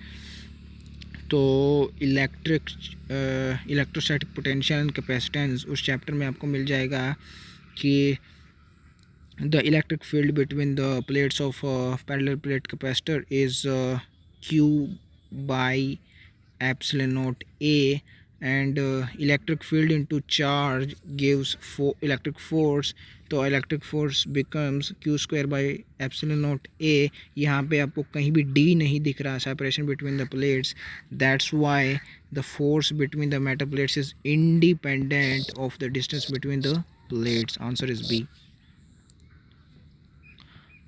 तो इलेक्ट्रोस्टैटिक पोटेंशियल एंड कैपेसिटेंस उस चैप्टर में आपको मिल जाएगा कि the electric field between the plates of parallel plate capacitor is Q by epsilon naught A, and electric field into charge gives electric force. तो electric force becomes Q square by epsilon not A. यहाँ पे आपको कहीं भी D नहीं दिख रहा, separation between the plates. That's why the force between the metal plates is independent of the distance between the plates. Answer is B.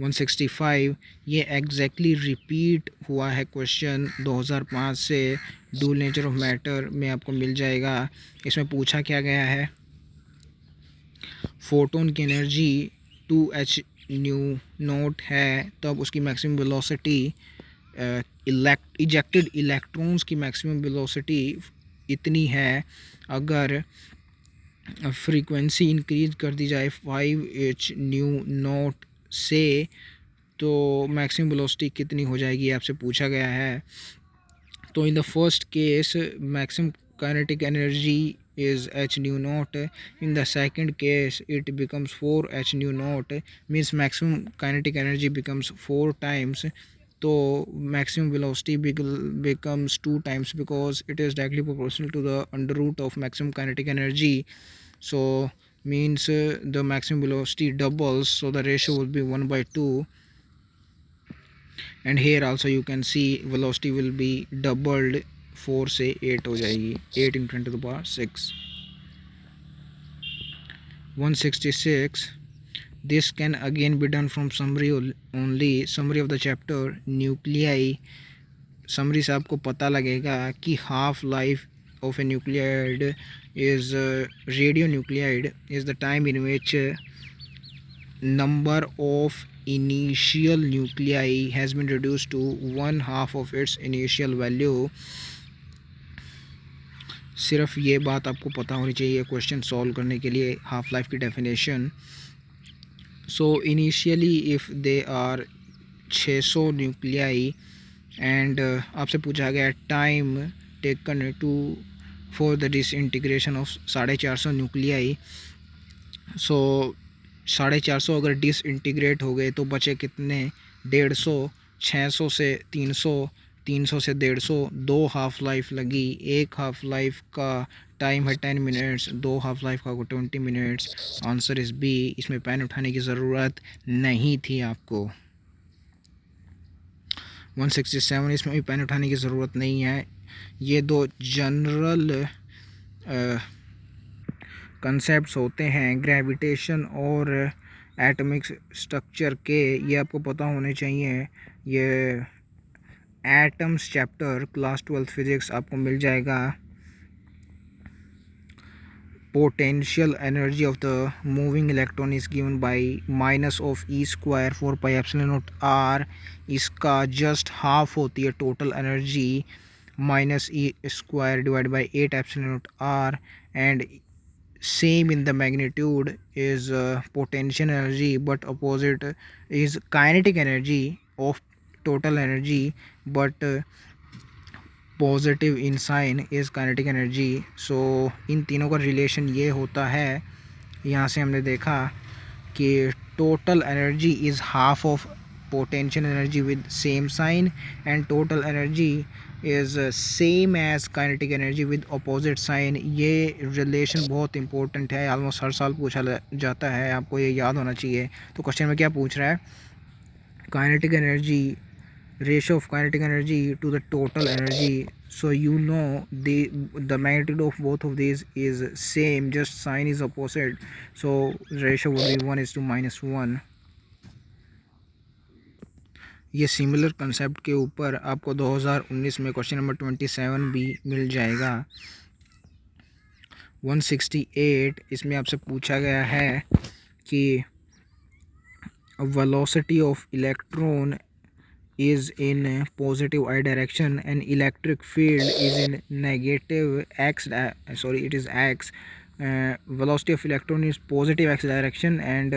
165. ये एग्जैक्टली रिपीट हुआ है क्वेश्चन 2005 से. डूल नेचर ऑफ मैटर में आपको मिल जाएगा. इसमें पूछा क्या गया है, फोटोन की एनर्जी 2h न्यू नोट है, तब उसकी मैक्सिमम वेलोसिटी इजेक्टेड इलेक्ट्रॉन्स की मैक्सिमम वेलोसिटी इतनी है. अगर फ्रीक्वेंसी इंक्रीज कर दी जाए 5h न्यू नोट से, तो मैक्सिमम वेलोसिटी कितनी हो जाएगी आपसे पूछा गया है. तो इन the first case maximum kinetic energy is h nu naught. In the second case it becomes 4h nu naught, means maximum kinetic energy becomes 4 times. तो maximum velocity becomes 2 times because it is directly proportional to the under root of maximum kinetic energy. So means the maximum velocity doubles, so the ratio will be 1 by 2. And here also you can see velocity will be doubled, 4 से 8 हो जाएगी, 8 × 10⁶. 166. This can again be done from summary only. Summary of the chapter nuclei. Summary से आपको पता लगेगा कि half life of a nucleid is radionuclide is the time in which number of initial nuclei has been reduced to one half of its initial value. सिर्फ ये बात आपको पता होनी चाहिए क्वेश्चन सॉल्व करने के लिए हाफ लाइफ की definition. So initially if they are 600 nuclei and आपसे पूछा गया time taken to for the disintegration of 450 nuclei. So 450 अगर डिसइंटीग्रेट हो गए तो बचे कितने? 150. 600 से 300, 300 से 150, 2 हाफ लाइफ लगी. एक हाफ लाइफ का टाइम है 10 मिनट्स, 2 हाफ लाइफ का 20 मिनट्स. Answer is B. इसमें पेन उठाने की ज़रूरत नहीं थी आपको. 167, इसमें भी पेन उठाने की ज़रूरत नहीं है. ये दो जनरल कंसेप्ट्स होते हैं ग्रेविटेशन और एटॉमिक स्ट्रक्चर के, ये आपको पता होने चाहिए. ये atoms chapter class 12th physics आपको मिल जाएगा. Potential energy of the moving electron is given by minus of e square 4 pi epsilon naught r. इसका जस्ट हाफ होती है total energy, minus e square divide by 8 epsilon naught r. And same in the magnitude is potential energy, but opposite is kinetic energy of total energy, but positive in sign is kinetic energy. So इन तीनों का रिलेशन ये होता है. यहाँ से हमने देखा कि total energy is half of potential energy with same sign, and total energy is same as kinetic energy with opposite sign. ये रिलेशन बहुत इंपॉर्टेंट है, ऑलमोस्ट हर साल पूछा जाता है, आपको ये याद होना चाहिए. तो क्वेश्चन में क्या पूछ रहा है? Kinetic energy, ratio of kinetic energy to the total energy. So you know the magnitude of both of these is same, just sign is opposite, so ratio would be 1:-1. ये सिमिलर कंसेप्ट के ऊपर आपको 2019 में क्वेश्चन नंबर 27 भी मिल जाएगा. 168, इसमें आपसे पूछा गया है कि velocity of electron is in positive I direction and electric field is in negative x, it is x. Velocity of electron is positive x direction and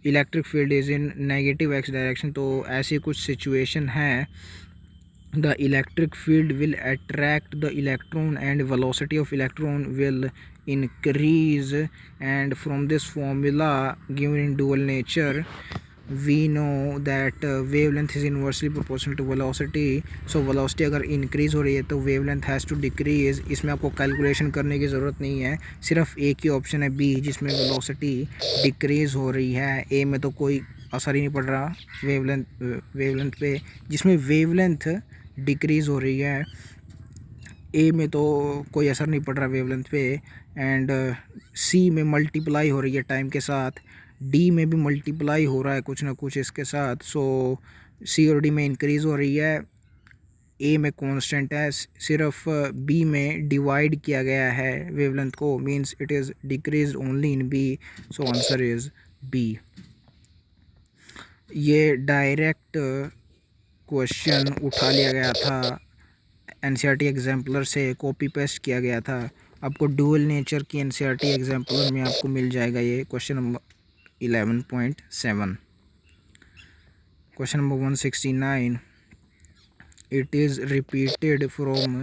electric field is in negative x direction. तो ऐसी कुछ सिचुएशन है, the electric field will attract the electron and velocity of electron will increase. And from this formula given in dual nature we know that wavelength is inversely proportional to velocity. So velocity अगर increase हो रही है तो wavelength has to decrease. इसमें आपको कैलकुलेशन करने की ज़रूरत नहीं है, सिर्फ एक ही ऑप्शन है बी जिसमें velocity decrease हो रही है. ए में तो कोई असर ही नहीं पड़ रहा वेवलेंथ पे. जिसमें वेवलेंथ डिक्रीज़ हो रही है ए में तो कोई असर नहीं पड़ रहा वेवलेंथ पे. एंड सी में मल्टीप्लाई हो रही है टाइम के साथ, डी में भी मल्टीप्लाई हो रहा है कुछ ना कुछ इसके साथ. सो सी और डी में इंक्रीज़ हो रही है, ए में कांस्टेंट है, सिर्फ बी में डिवाइड किया गया है वेवलेंथ को, means it is decrease only in B. So answer is B. ये डायरेक्ट क्वेश्चन उठा लिया गया था एनसीईआरटी एग्जाम्पलर से, कॉपी पेस्ट किया गया था. आपको डुअल नेचर की एनसीईआरटी एग्जाम्पलर में आपको मिल जाएगा ये question number 11.7. Question number 169, it is repeated from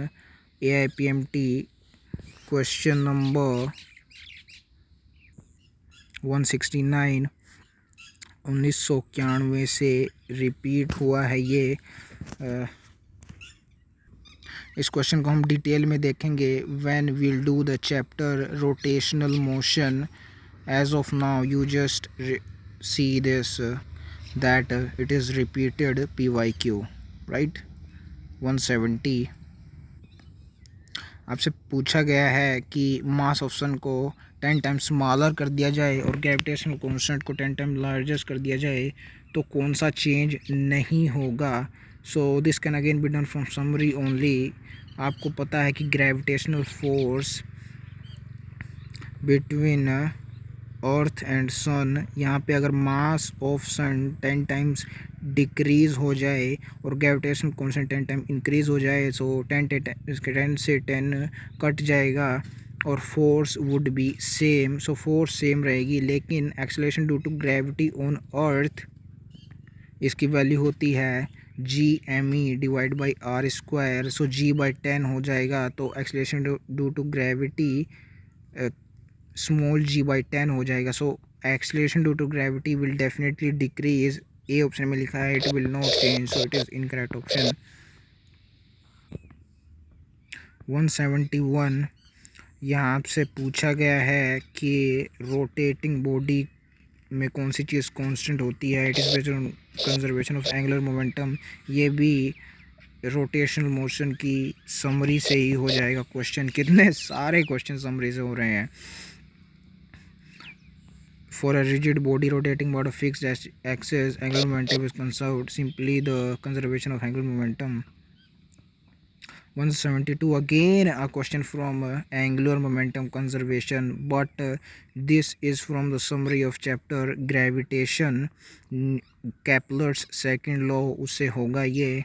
AIPMT. Question number 169 1991 से रिपीट हुआ है ये. इस क्वेश्चन को हम डिटेल में देखेंगे when we'll do the chapter rotational motion. As of now you just see this that it is repeated PYQ, right. 170, आपसे पूछा गया है कि मास ऑफ सन को 10 टाइम्स स्मॉलर कर दिया जाए और ग्रेविटेशनल कांस्टेंट को 10 टाइम लार्जेस्ट कर दिया जाए तो कौन सा चेंज नहीं होगा। So this can again be done from summary only. आपको पता है कि gravitational force between earth and sun, यहाँ पे अगर mass of sun 10 times decrease हो जाए और ग्रेविटेशन कांस्टेंट 10 टाइम इंक्रीज़ हो जाए, सो 10 से 10 कट जाएगा और force would be same. So force same रहेगी, लेकिन acceleration due to gravity on earth, इसकी वैल्यू होती है G me divide by R square. So G/10 हो जाएगा, तो acceleration due to gravity small g/10 हो जाएगा। So acceleration due to gravity will definitely decrease. A option में लिखा है it will not change, so it is incorrect option. 171 यहाँ आपसे पूछा गया है कि रोटेटिंग बॉडी में कौन सी चीज़ कांस्टेंट होती है। It is based on conservation of angular momentum. ये भी रोटेशनल मोशन की समरी से ही हो जाएगा क्वेश्चन। कितने सारे क्वेश्चन समरी से हो रहे हैं। For a rigid body rotating about a fixed axis, angular momentum is conserved. Simply the conservation of angular momentum. 172 again a question from angular momentum conservation, but this is from the summary of chapter gravitation. Kepler's second law उससे होगा ये।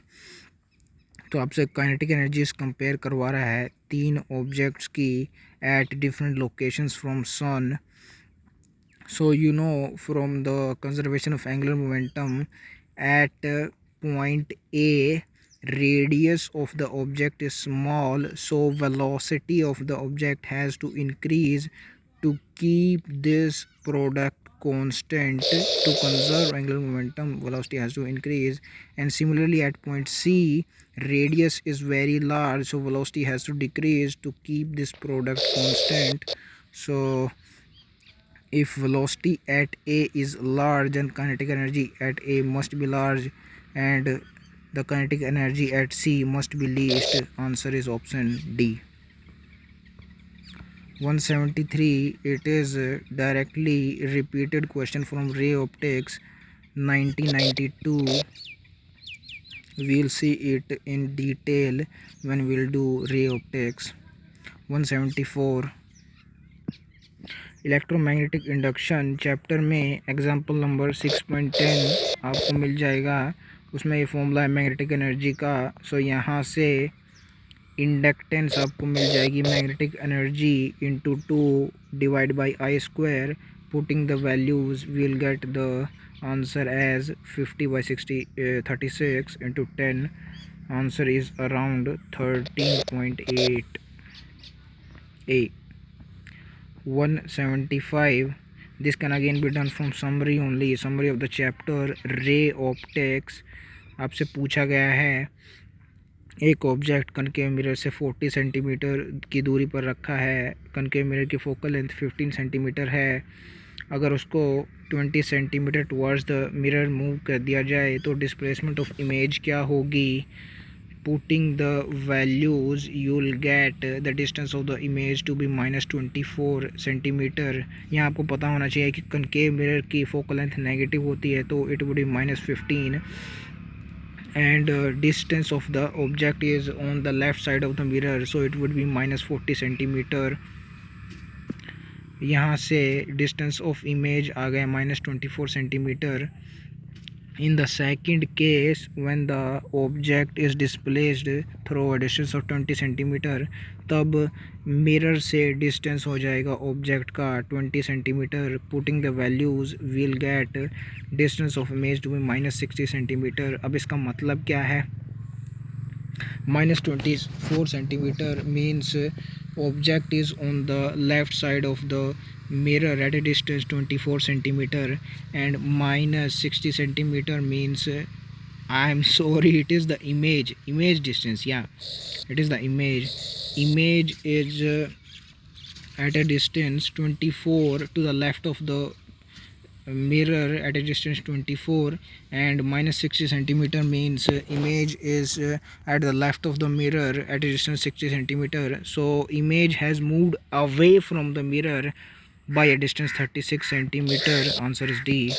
तो आपसे काइनेटिक एनर्जीज कंपेयर करवा रहा है 3 ऑब्जेक्ट्स की at different locations from sun. So you know from the conservation of angular momentum, at point A radius of the object is small, so velocity of the object has to increase to keep this product constant. To conserve angular momentum, velocity has to increase. And similarly at point C, radius is very large, so velocity has to decrease to keep this product constant. So if velocity at A is large, then kinetic energy at A must be large, and the kinetic energy at C must be least. Answer is option D. 173 it is directly repeated question from ray optics 1992. We'll see it in detail when we'll do ray optics. 174 electromagnetic induction chapter में एग्जाम्पल नंबर 6.10 आपको मिल जाएगा। उसमें ये फॉर्मूला है मैग्नेटिक एनर्जी का। सो यहाँ से इंडक्टेंस आपको मिल जाएगी magnetic energy into 2 divide by I square. Putting the values we'll get the answer as 50/36 into 10। Answer is around 13.8 A. 175 this can again be done from summary only. Summary of the chapter ray optics। आपसे पूछा गया है एक ऑब्जेक्ट कनकेव मिरर से 40 सेंटीमीटर की दूरी पर रखा है। कनकेव मिरर की फोकल लेंथ 15 सेंटीमीटर है। अगर उसको 20 centimetre towards the mirror move कर दिया जाए तो डिस्प्लेसमेंट ऑफ इमेज क्या होगी। Putting the values you'll get the distance of the image to be -24 centimetre. यहाँ आपको पता होना चाहिए कि कनकेव मिरर की फोकल लेंथ नेगेटिव होती है, तो it would B -15 and distance of the object is on the left side of the mirror, so it would B -40 centimetre. यहाँ से डिस्टेंस ऑफ इमेज आ गया -24 centimetre. In the second case, when the object is displaced through a distance of 20 centimetre, तब मिरर से डिस्टेंस हो जाएगा ऑब्जेक्ट का 20 centimetre. Putting the values will get distance of image to be -60 centimetre. अब इसका मतलब क्या है। -24 centimetre means object is on the left side of the mirror at a distance 24 centimeter, and -60 centimeter means I'm sorry, it is the image distance. Yeah, it is the image is at a distance 24 to the left of the mirror at a distance 24, and -60 centimeter means image is at the left of the mirror at a distance 60 centimeter. So image has moved away from the mirror by a distance 36 centimeter. Answer is D.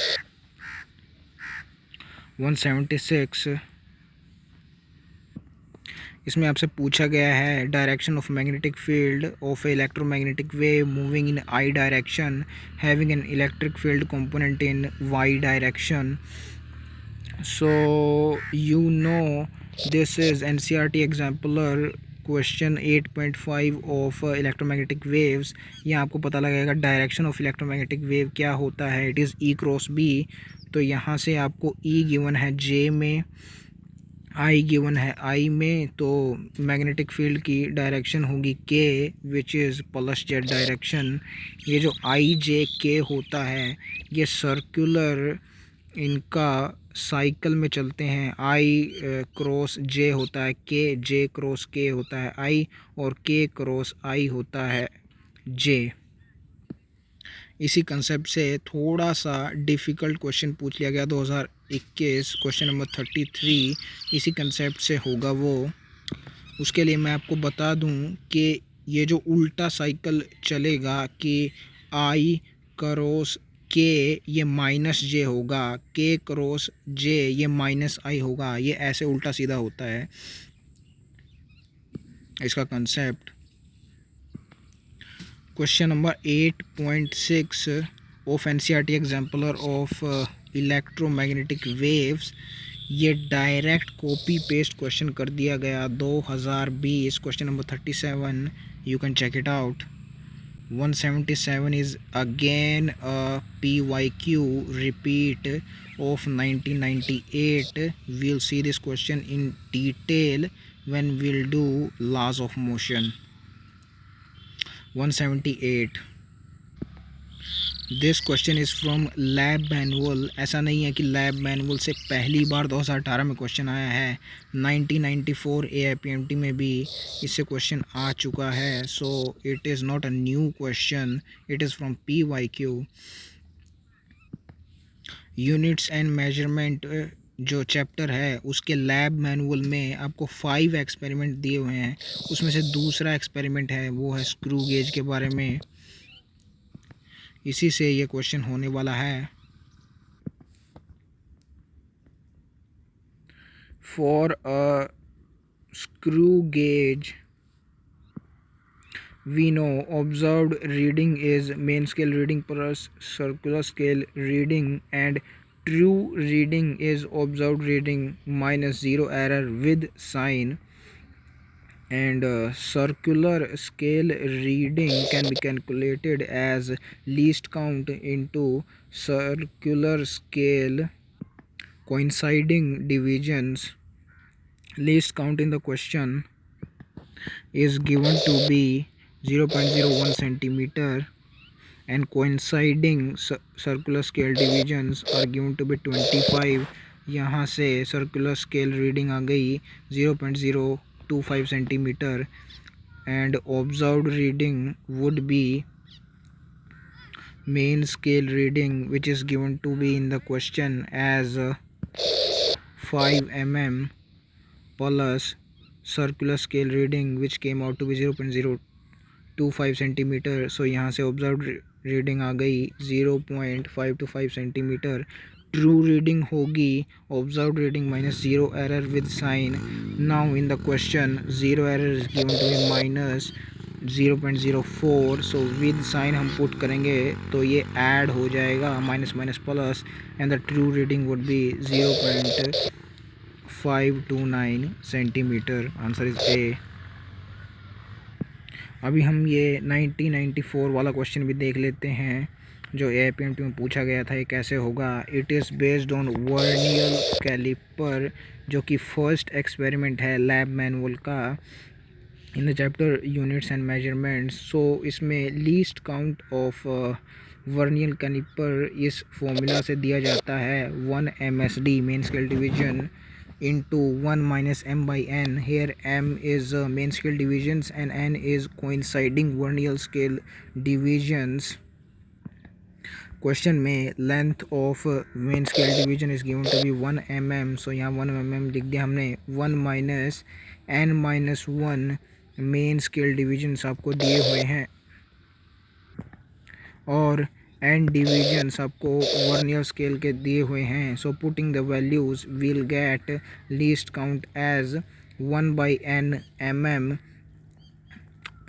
176. इसमें आपसे पूछा गया है direction of magnetic field of electromagnetic wave moving in I direction having an electric field component in Y direction. So you know this is NCERT exemplar question 8.5 of electromagnetic waves. यहाँ आपको पता लगेगा डायरेक्शन ऑफ इलेक्ट्रोमैग्नेटिक वेव क्या होता है. It is E cross B. तो यहाँ से आपको ई गिवन है जे में, आई गिवन है आई में. तो मैग्नेटिक फील्ड की डायरेक्शन होगी के which is plus Z direction. ये जो आई जे के होता है ये सर्कुलर इनका साइकिल में चलते हैं. आई क्रॉस जे होता है के, जे क्रॉस के होता है आई, और के क्रॉस आई होता है जे. इसी कंसेप्ट से थोड़ा सा डिफ़िकल्ट क्वेश्चन पूछ लिया गया 2021 क्वेश्चन नंबर 33. इसी कंसेप्ट से होगा वो. उसके लिए मैं आपको बता दूं कि ये जो उल्टा साइकिल चलेगा कि आई क्रॉस के ये माइनस जे होगा, के क्रॉस जे ये माइनस आई होगा. ये ऐसे उल्टा सीधा होता है इसका concept. Question number 8.6 of NCERT exemplar of electromagnetic waves. ये डायरेक्ट कॉपी पेस्ट क्वेश्चन कर दिया गया 2020 question number 37. You can check it out. 177 is again a PYQ repeat of 1998. We'll see this question in detail when we'll do laws of motion. 178. This question is from lab manual. ऐसा नहीं है कि लैब मैनुअल से पहली बार 2018 में क्वेश्चन आया है. 1994 AIPMT में भी इससे क्वेश्चन आ चुका है. सो it is not a new question, it is from PYQ. Units and measurement जो चैप्टर है उसके लैब मैनुअल में आपको 5 एक्सपेरिमेंट दिए हुए हैं. उसमें से दूसरा एक्सपेरिमेंट है वो है स्क्रू गेज के बारे में. इसी से ये क्वेश्चन होने वाला है. For a screw gauge we know observed reading is main scale reading plus circular scale reading and true reading is observed reading minus zero error with sign. And circular scale reading can be calculated as least count into circular scale coinciding divisions. Least count in the question is given to be 0.01 centimeter and coinciding circular scale divisions are given to be 25. यहाँ से सर्कुलर स्केल रीडिंग आ गई 0.025 centimetre and observed reading would be main scale reading which is given to be in the question as 5 mm plus circular scale reading which came out to be 0.025 centimetre. So यहाँ से observed reading आ गई 0.525 सेंटीमीटर. ट्रू रीडिंग होगी observed reading minus zero error with sign. Now in the question zero error is given to be minus 0.04. So with sign हम पुट करेंगे तो ये ऐड हो जाएगा minus minus plus and the true reading would be 0.529 centimetre. Answer is A. अभी हम ये 1994 वाला क्वेश्चन भी देख लेते हैं जो AIPMT में पूछा गया था. ये कैसे होगा. It is based on vernier calliper जो कि फर्स्ट एक्सपेरिमेंट है लैब मैनुअल का in the chapter units and measurements. So इसमें least count of vernier calliper इस फॉर्मूला से दिया जाता है 1 MSD main scale division into 1 minus m by n. Here m is main scale divisions and n is coinciding vernier scale divisions. Question में length of main scale division is given to be 1 mm. So यहाँ 1 mm लिख दिया हमने. 1 minus n minus 1 main scale divisions आपको दिए हुए हैं. और एंड डिविजन्स आपको वर्नियर स्केल के दिए हुए हैं. So putting the values will get least count as 1/n mm,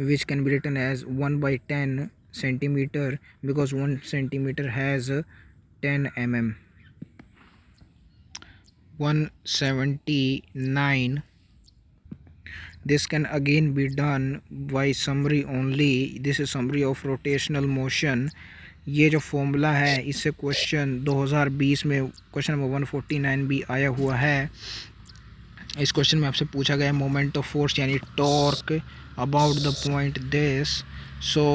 which can be written as 1/10 centimeter, because 1 centimeter has 10 mm. 179. This can again be done by summary only. This is summary of rotational motion. ये जो फॉर्मूला है इससे क्वेश्चन 2020 में क्वेश्चन नंबर 149 भी आया हुआ है. इस क्वेश्चन में आपसे पूछा गया मोमेंट ऑफ फोर्स यानी torque about the point this. So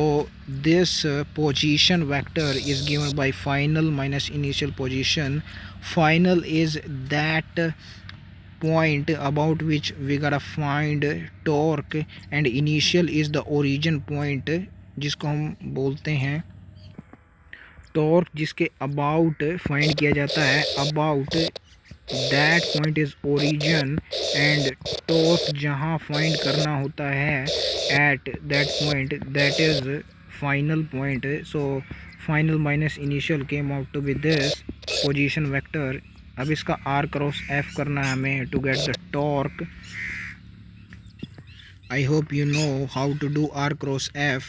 this position vector is given by final minus initial position. Final is that point about which we gotta find torque, and initial is the origin point जिसको हम बोलते हैं टॉर्क, जिसके अबाउट फाइंड किया जाता है. About that point is origin, and torque जहाँ फाइंड करना होता है at that point, that is final point. So final minus initial came out to be this position vector. अब इसका आर क्रॉस एफ करना है हमें to get the torque. I hope you know how to do R cross F.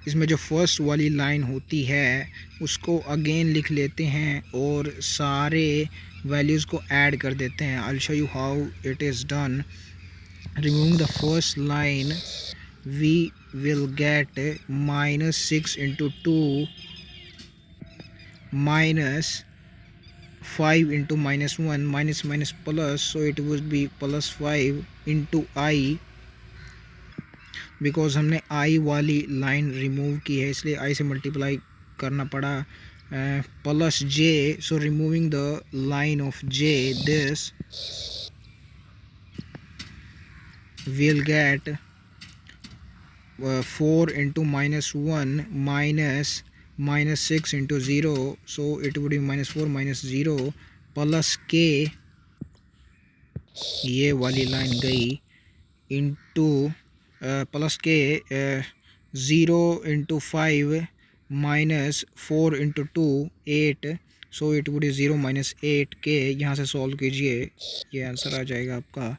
इसमें जो फर्स्ट वाली लाइन होती है उसको अगेन लिख लेते हैं और सारे वैल्यूज़ को ऐड कर देते हैं. I will show you how it is done. Removing the first line we will get -6 into 2 minus 5 into -1, minus minus plus, so it would be +5 into I, because हमने I वाली लाइन रिमूव की है इसलिए I से मल्टीप्लाई करना पड़ा. Plus J, so removing the line of J, this we'll get 4 into -1 minus -6 into 0, so it would be -4 minus 0 plus k, ये वाली लाइन गई, into plus k 0 into 5 minus 4 into 2 8, so it would be 0 minus 8k. यहाँ से सॉल्व कीजिए, ये आंसर आ जाएगा आपका.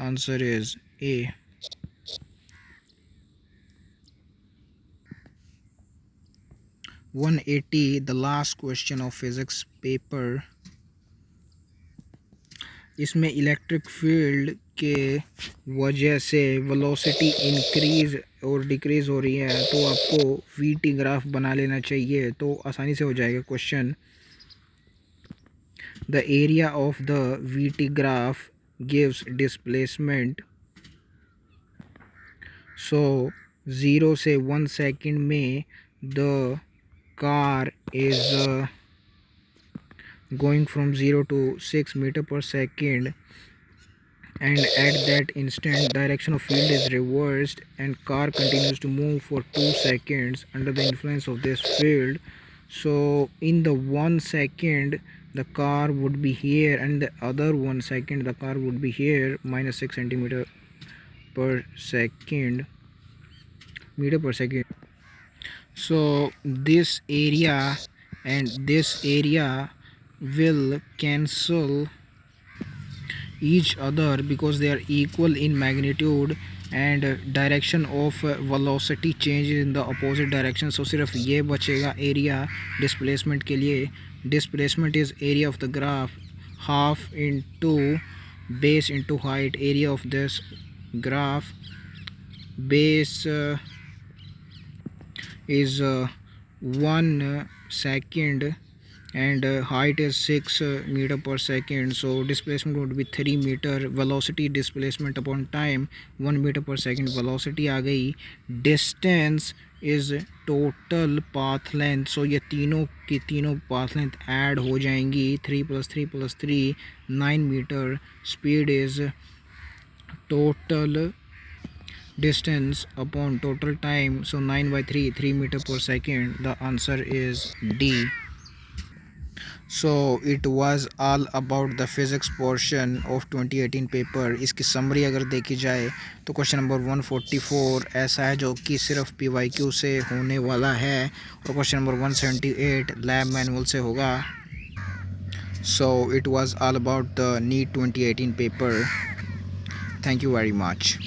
Answer is A. 180, the last question of physics paper. इसमें इलेक्ट्रिक फील्ड के वजह से वेलोसिटी इंक्रीज़ और डिक्रीज़ हो रही है, तो आपको वीटी ग्राफ बना लेना चाहिए तो आसानी से हो जाएगा question. The area of the VT graph gives displacement. So 0 से 1 सेकेंड में the car is going from 0 to 6 meter per second, and at that instant direction of field is reversed and car continues to move for 2 seconds under the influence of this field. So in the 1 second the car would be here, and the other 1 second the car would be here, -6 centimeter per second, meter per second. So this area and this area will cancel each other because they are equal in magnitude, and direction of velocity changes in the opposite direction. So सिर्फ ये बचेगा area displacement के लिए. Displacement is area of the graph half into base into height. Area of this graph, base is 1 second and height is 6 meter per second, so displacement would be 3 meter. velocity displacement upon time 1 meter per second. velocity आ गई. distance is total path length, so ये तीनों की तीनों path length ऐड हो जाएंगी. 3 + 3 + 3 9 meter. speed is total distance upon total time, so 9/3 3 meter per second. The answer is D. So it was all about the physics portion of 2018 paper. इसकी समरी अगर देखी जाए तो क्वेश्चन नंबर 144 ऐसा है जो कि सिर्फ PYQ से होने वाला है, और क्वेश्चन नंबर 178 लैब मैनुअल से होगा। So it was all about the NEET 2018 paper. Thank you very much.